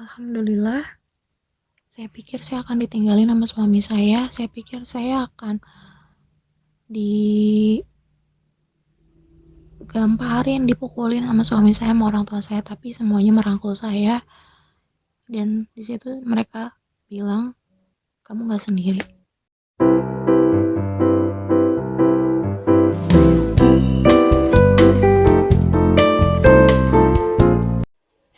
Alhamdulillah, saya pikir saya akan ditinggalin sama suami saya. Saya pikir saya akan digamparin, dipukulin sama suami saya, sama orang tua saya. Tapi semuanya merangkul saya. Dan di situ mereka bilang, kamu gak sendiri.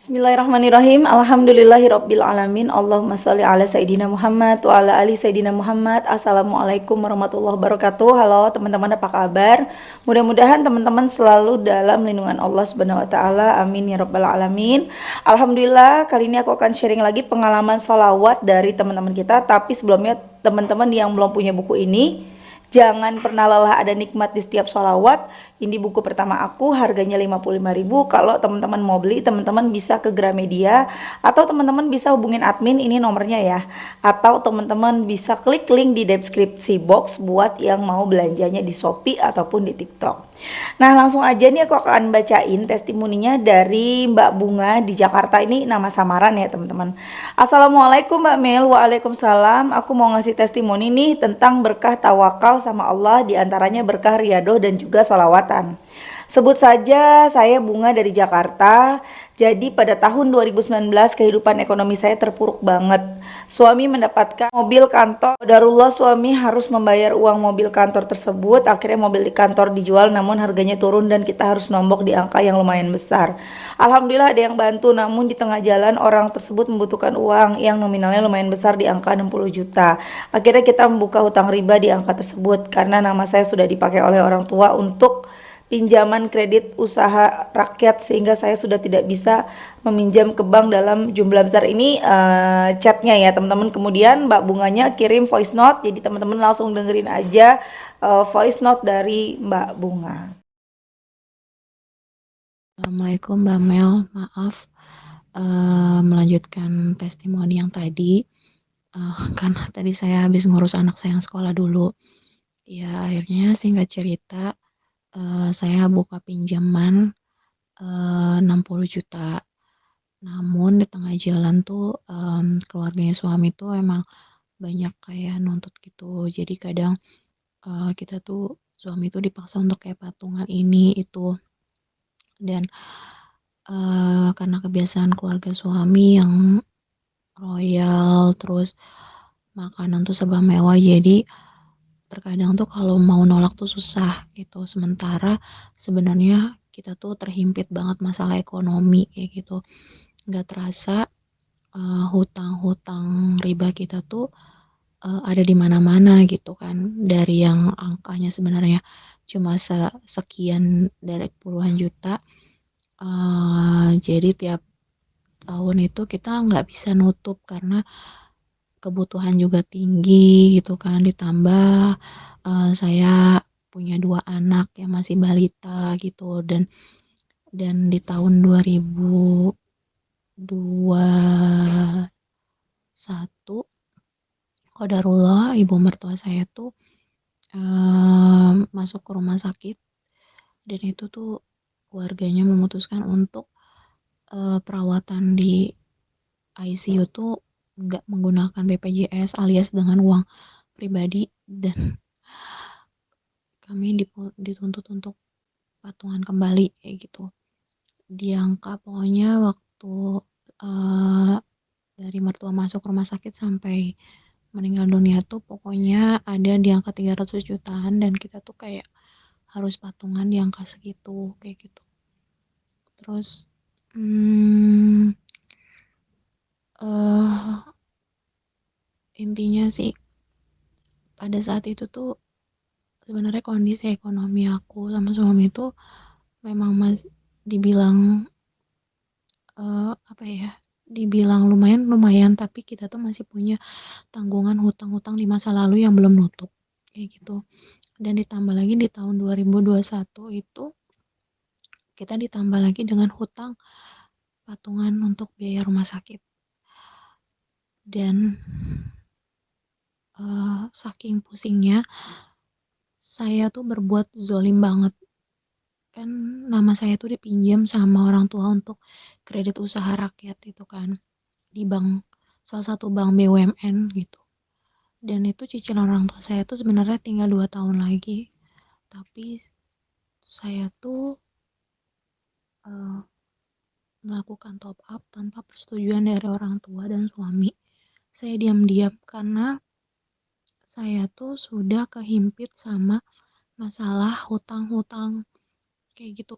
Bismillahirrahmanirrahim. Alhamdulillahirabbil alamin. Allahumma shalli ala sayidina Muhammad wa ala ali sayidina Muhammad. Assalamualaikum warahmatullahi wabarakatuh. Halo teman-teman, apa kabar? Mudah-mudahan teman-teman selalu dalam lindungan Allah Subhanahu wa taala. Amin ya rabbal alamin. Alhamdulillah, kali ini aku akan sharing lagi pengalaman sholawat dari teman-teman kita. Tapi sebelumnya, teman-teman yang belum punya buku ini, jangan pernah lelah ada nikmat di setiap sholawat. Ini buku pertama aku, harganya 55.000. Kalau teman-teman mau beli, teman-teman bisa ke Gramedia, atau teman-teman bisa hubungin admin, ini nomornya ya. Atau teman-teman bisa klik link di deskripsi box buat yang mau belanjanya di Shopee ataupun di TikTok. Nah, langsung aja nih aku akan bacain testimoninya dari Mbak Bunga di Jakarta. Ini nama samaran ya teman-teman. Assalamualaikum Mbak Mel. Waalaikumsalam. Aku mau ngasih testimoni nih tentang berkah tawakal sama Allah, diantaranya berkah riadoh dan juga sholawatan. Sebut saja saya Bunga dari Jakarta. Jadi pada tahun 2019 kehidupan ekonomi saya terpuruk banget. Suami mendapatkan mobil kantor. Qadarullah suami harus membayar uang mobil kantor tersebut. Akhirnya mobil di kantor dijual, namun harganya turun dan kita harus nombok di angka yang lumayan besar. Alhamdulillah ada yang bantu, namun di tengah jalan orang tersebut membutuhkan uang yang nominalnya lumayan besar di angka 60 juta. Akhirnya kita membuka hutang riba di angka tersebut karena nama saya sudah dipakai oleh orang tua untuk pinjaman kredit usaha rakyat, sehingga saya sudah tidak bisa meminjam ke bank dalam jumlah besar. Ini chatnya ya teman-teman. Kemudian Mbak Bunganya kirim voice note, jadi teman-teman langsung dengerin aja voice note dari Mbak Bunga. Assalamualaikum Mbak Mel, maaf melanjutkan testimoni yang tadi. Karena tadi saya habis ngurus anak saya yang sekolah dulu. Ya akhirnya singkat cerita, saya buka pinjaman 60 juta. Namun di tengah jalan tuh keluarganya suami tuh emang banyak kayak nuntut gitu. Jadi kadang kita tuh suami tuh dipaksa untuk kayak patungan ini itu. Dan karena kebiasaan keluarga suami yang royal, terus makanan tuh serba mewah, jadi terkadang tuh kalau mau nolak tuh susah gitu. Sementara sebenarnya kita tuh terhimpit banget masalah ekonomi kayak gitu. Nggak terasa hutang-hutang riba kita tuh ada di mana-mana gitu kan. Dari yang angkanya sebenarnya cuma sekian dari puluhan juta, jadi tiap tahun itu kita nggak bisa nutup karena kebutuhan juga tinggi gitu kan. Ditambah saya punya dua anak yang masih balita gitu. Dan di tahun 2021 qadarullah ibu mertua saya tuh masuk ke rumah sakit. Dan itu tuh keluarganya memutuskan untuk perawatan di ICU tuh nggak menggunakan BPJS alias dengan uang pribadi. Dan kami dituntut untuk patungan kembali kayak gitu. Di angka pokoknya waktu uh, dari mertua masuk rumah sakit sampai meninggal dunia tuh pokoknya ada di angka 300 jutaan, dan kita tuh kayak harus patungan di angka segitu kayak gitu. Terus hmm, uh, intinya sih pada saat itu tuh sebenarnya kondisi ekonomi aku sama suami itu memang masih dibilang apa ya, dibilang lumayan lumayan, tapi kita tuh masih punya tanggungan hutang-hutang di masa lalu yang belum nutup kayak gitu. Dan ditambah lagi di tahun 2021 itu kita ditambah lagi dengan hutang patungan untuk biaya rumah sakit. Dan saking pusingnya saya tuh berbuat zolim banget. Kan nama saya tuh dipinjam sama orang tua untuk kredit usaha rakyat itu kan. di bank, salah satu bank BUMN gitu. Dan itu cicilan orang tua saya tuh sebenarnya tinggal 2 tahun lagi. Tapi saya tuh eh, melakukan top up tanpa persetujuan dari orang tua dan suami. Saya diam-diam karena saya tuh sudah kehimpit sama masalah hutang-hutang kayak gitu.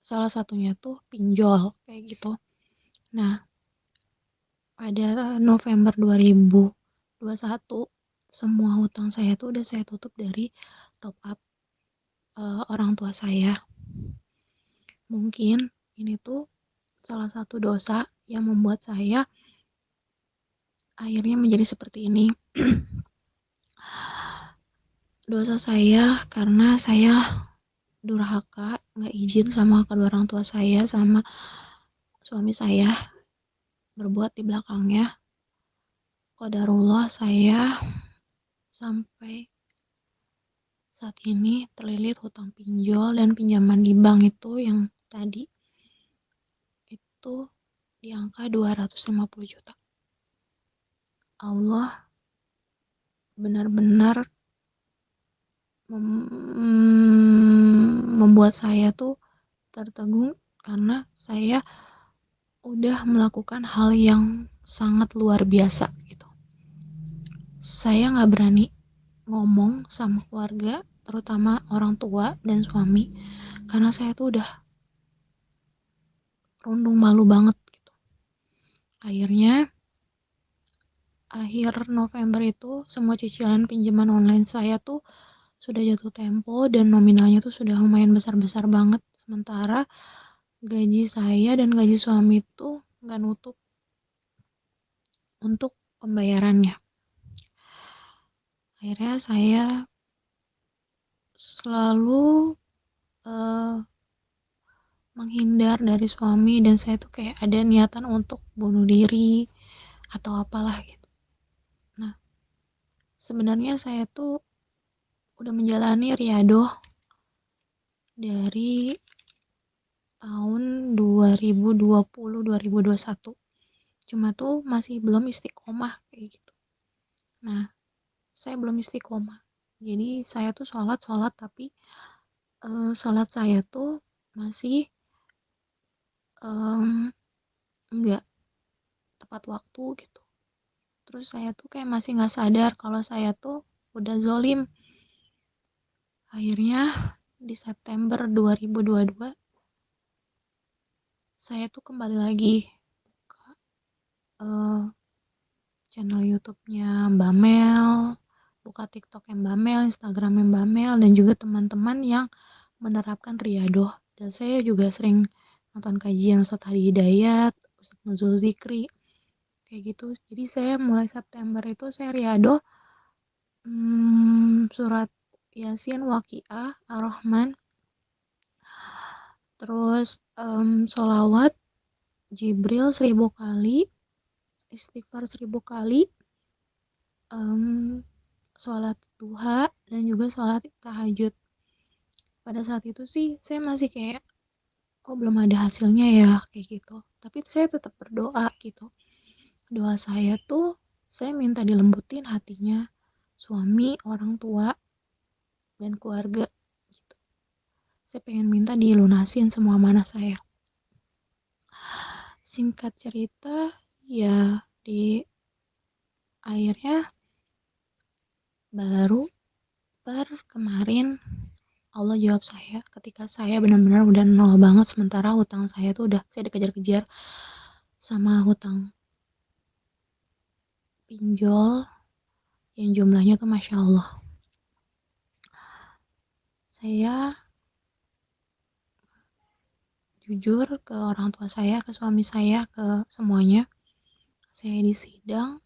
Salah satunya tuh pinjol kayak gitu. Nah, pada November 2021 semua hutang saya tuh udah saya tutup dari top up orang tua saya. Mungkin ini tuh salah satu dosa yang membuat saya akhirnya menjadi seperti ini. Dosa saya karena saya durhaka, nggak izin sama kedua orang tua saya, sama suami saya berbuat di belakangnya. Qadarullah saya sampai saat ini terlilit hutang pinjol dan pinjaman di bank itu yang tadi itu di angka 250 juta. Allah benar-benar membuat saya tuh tertegun karena saya udah melakukan hal yang sangat luar biasa gitu. Saya nggak berani ngomong sama keluarga, terutama orang tua dan suami, karena saya tuh udah rundung malu banget gitu. Akhirnya akhir November itu semua cicilan pinjaman online saya tuh sudah jatuh tempo dan nominalnya tuh sudah lumayan besar-besar banget. Sementara gaji saya dan gaji suami tuh nggak nutup untuk pembayarannya. Akhirnya saya selalu uh, menghindar dari suami dan saya tuh kayak ada niatan untuk bunuh diri atau apalah gitu. Nah, sebenarnya saya tuh udah menjalani riadoh dari tahun 2020-2021. Cuma tuh masih belum istiqomah kayak gitu. Nah, saya belum istiqomah. Jadi saya tuh sholat tapi sholat saya tuh masih nggak tepat waktu gitu. Terus saya tuh kayak masih nggak sadar kalau saya tuh udah zolim. Akhirnya di September 2022 saya tuh kembali lagi ke channel YouTube-nya Mbak Mel, buka TikTok-nya Mbak Mel, Instagram-nya Mbak Mel, dan juga teman-teman yang menerapkan riadoh. Dan saya juga sering nonton kajian Ustadz Hadi Hidayat, Ustadz Nuzul Zikri, kayak gitu. Jadi saya mulai September itu saya riadoh surat Yasin, Waqiah, Ar-Rahman, terus sholawat, Jibril 1000 kali, istighfar 1000 kali, sholat duha, dan juga sholat tahajud. Pada saat itu sih saya masih kayak, oh belum ada hasilnya ya, kayak gitu. Tapi saya tetap berdoa gitu. Doa saya tuh, saya minta dilembutin hatinya suami, orang tua, dan keluarga gitu. Saya pengen minta dilunasin semua amanah saya. Singkat cerita, ya di akhirnya baru kemarin Allah jawab saya ketika saya benar-benar udah nol banget, sementara hutang saya tuh udah saya dikejar-kejar sama hutang pinjol yang jumlahnya tuh Masya Allah. Saya jujur ke orang tua saya, ke suami saya, ke semuanya. Saya disidang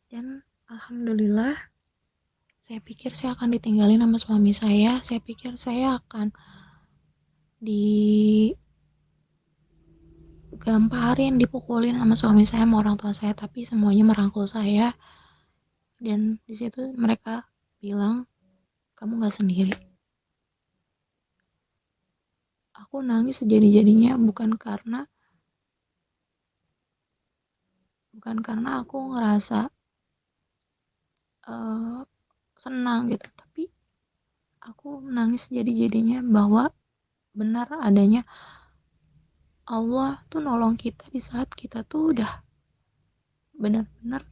dan Alhamdulillah saya pikir saya akan ditinggalin sama suami saya pikir saya akan digamparin, dipukulin sama suami saya, sama orang tua saya, tapi semuanya merangkul saya. Dan di situ mereka bilang, kamu gak sendiri. Aku nangis sejadi-jadinya bukan karena bukan karena aku ngerasa uh, senang gitu, tapi aku nangis jadi-jadinya bahwa benar adanya Allah tuh nolong kita di saat kita tuh udah benar-benar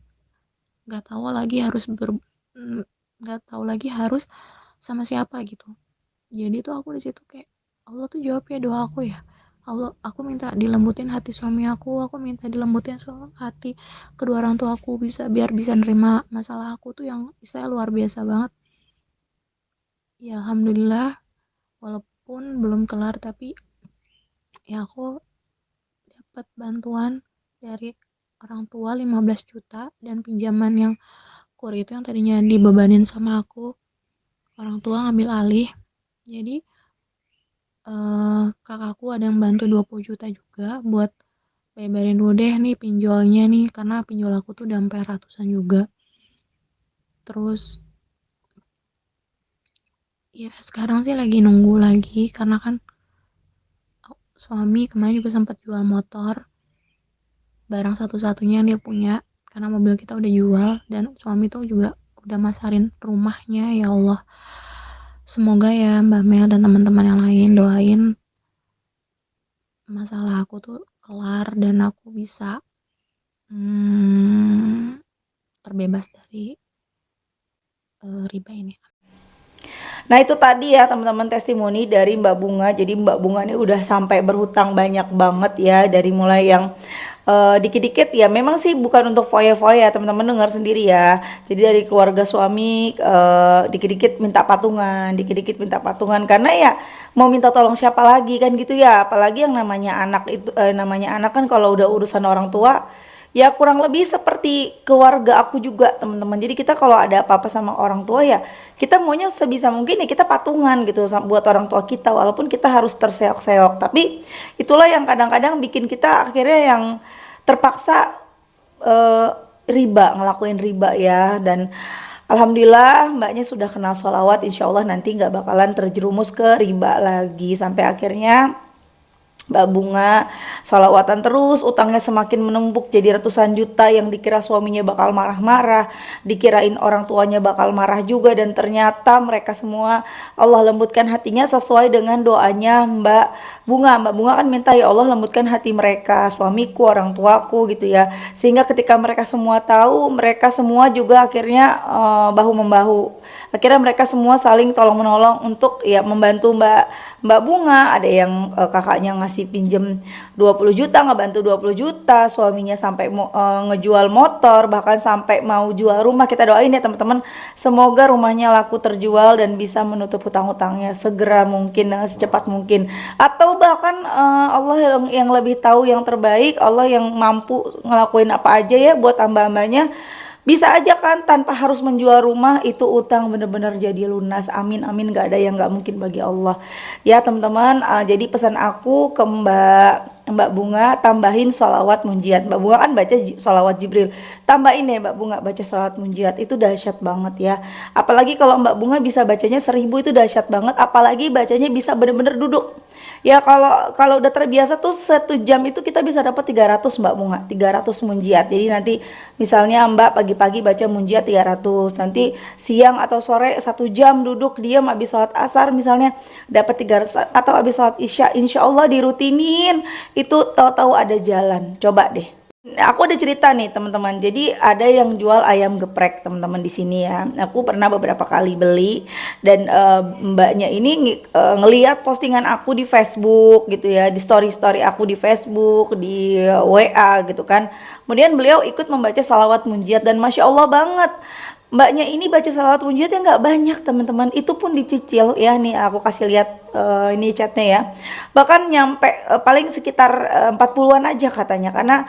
nggak tahu lagi harus nggak tahu lagi harus sama siapa gitu. Jadi tuh aku di situ kayak Allah tuh jawab ya doa aku ya. Allah, aku minta dilembutin hati suami aku minta dilembutin hati kedua orang tua aku biar bisa nerima masalah aku tuh yang saya luar biasa banget. Ya alhamdulillah walaupun belum kelar tapi ya aku dapat bantuan dari orang tua 15 juta dan pinjaman yang kur itu yang tadinya dibebanin sama aku, orang tua ngambil alih. Jadi kakakku ada yang bantu 20 juta juga buat bayarin dulu deh nih pinjolnya nih, karena pinjol aku tuh udah sampai ratusan juga. Terus ya sekarang sih lagi nunggu lagi karena kan suami kemarin juga sempat jual motor, barang satu-satunya yang dia punya, karena mobil kita udah jual dan suami tuh juga udah masarin rumahnya. Ya Allah, semoga ya Mbak Mel dan teman-teman yang lain doain masalah aku tuh kelar dan aku bisa terbebas dari riba ini. Nah itu tadi ya teman-teman testimoni dari Mbak Bunga. Jadi Mbak Bunga ini udah sampai berhutang banyak banget ya, dari mulai yang dikit-dikit ya, memang sih bukan untuk foya-foya, teman-teman dengar sendiri ya. Jadi dari keluarga suami dikit-dikit minta patungan, dikit-dikit minta patungan, karena ya mau minta tolong siapa lagi kan gitu ya. Apalagi yang namanya anak itu, namanya anak kan kalau udah urusan orang tua ya kurang lebih seperti keluarga aku juga teman-teman. Jadi kita kalau ada apa-apa sama orang tua ya kita maunya sebisa mungkin ya kita patungan gitu buat orang tua kita, walaupun kita harus terseok-seok. Tapi itulah yang kadang-kadang bikin kita akhirnya yang terpaksa eh, riba, ngelakuin riba ya. Dan alhamdulillah mbaknya sudah kenal sholawat, insya Allah nanti nggak bakalan terjerumus ke riba lagi. Sampai akhirnya Mbak Bunga sholawatan terus, utangnya semakin menumpuk jadi ratusan juta, yang dikira suaminya bakal marah-marah, dikirain orang tuanya bakal marah juga, dan ternyata mereka semua Allah lembutkan hatinya sesuai dengan doanya Mbak Bunga. Mbak Bunga kan minta ya Allah lembutkan hati mereka, suamiku, orang tuaku gitu ya, sehingga ketika mereka semua tahu, mereka semua juga akhirnya bahu membahu. Akhirnya mereka semua saling tolong menolong untuk ya membantu Mbak Bunga. Ada yang kakaknya ngasih pinjem 20 juta, ngebantu 20 juta, suaminya sampai ngejual motor, bahkan sampai mau jual rumah. Kita doain ya teman-teman, semoga rumahnya laku terjual dan bisa menutup hutang-hutangnya segera mungkin, dengan secepat mungkin. Atau bahkan Allah yang lebih tahu yang terbaik, Allah yang mampu ngelakuin apa aja ya buat hamba-hambanya. Bisa aja kan tanpa harus menjual rumah, itu utang bener-bener jadi lunas. Amin amin, gak ada yang gak mungkin bagi Allah ya teman-teman. Jadi pesan aku ke Mbak Bunga, tambahin sholawat munjiat. Mbak Bunga kan baca sholawat Jibril, tambahin ya Mbak Bunga baca sholawat munjiat, itu dahsyat banget ya. Apalagi kalau Mbak Bunga bisa bacanya 1000, itu dahsyat banget. Apalagi bacanya bisa bener-bener duduk ya. Kalau udah terbiasa tuh 1 jam itu kita bisa dapat 300 Mbak Bunga, 300 munjiat. Jadi nanti misalnya Mbak pagi-pagi baca munjiat 300, nanti siang atau sore 1 jam duduk diam habis sholat asar misalnya dapat 300, atau habis sholat isya. Insya Allah dirutinin itu tahu-tahu ada jalan. Coba deh. Aku ada cerita nih teman-teman. Jadi ada yang jual ayam geprek teman-teman di sini ya. Aku pernah beberapa kali beli, dan mbaknya ini ngelihat postingan aku di Facebook gitu ya, di story aku di Facebook, di WA gitu kan. Kemudian beliau ikut membaca salawat munjiat, dan masya Allah banget. Mbaknya ini baca salawat munjiatnya nggak banyak teman-teman, itu pun dicicil ya. Nih aku kasih lihat ini chatnya ya. Bahkan nyampe paling sekitar 40-an aja katanya, karena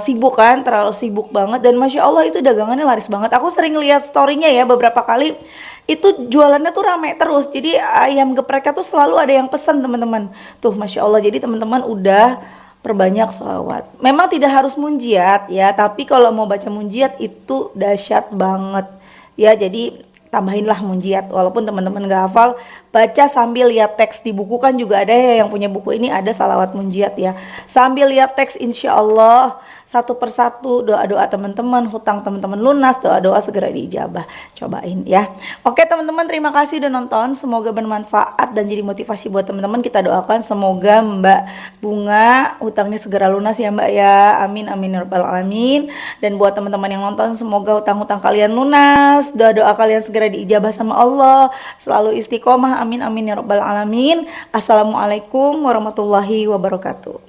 sibuk kan, terlalu sibuk banget. Dan masya Allah itu dagangannya laris banget. Aku sering lihat storynya ya beberapa kali, itu jualannya tuh rame terus. Jadi ayam gepreknya tuh selalu ada yang pesan teman-teman. Tuh masya Allah, jadi teman-teman udah perbanyak sholawat. Memang tidak harus munjiat ya, tapi kalau mau baca munjiat itu dahsyat banget ya. Jadi tambahinlah munjiat, walaupun teman-teman gak hafal, baca sambil lihat teks. Di buku kan juga ada ya, yang punya buku ini ada salawat munjiat ya. Sambil lihat teks, insya Allah satu persatu doa-doa teman-teman, hutang teman-teman lunas, doa-doa segera diijabah. Cobain ya. Oke teman-teman, terima kasih udah nonton. Semoga bermanfaat dan jadi motivasi buat teman-teman. Kita doakan semoga Mbak Bunga hutangnya segera lunas ya Mbak ya. Amin amin ya rabbal alamin. Dan buat teman-teman yang nonton, semoga hutang-hutang kalian lunas, doa-doa kalian segera diijabah sama Allah, selalu istiqomah. Amin amin ya rabbal alamin. Assalamualaikum warahmatullahi wabarakatuh.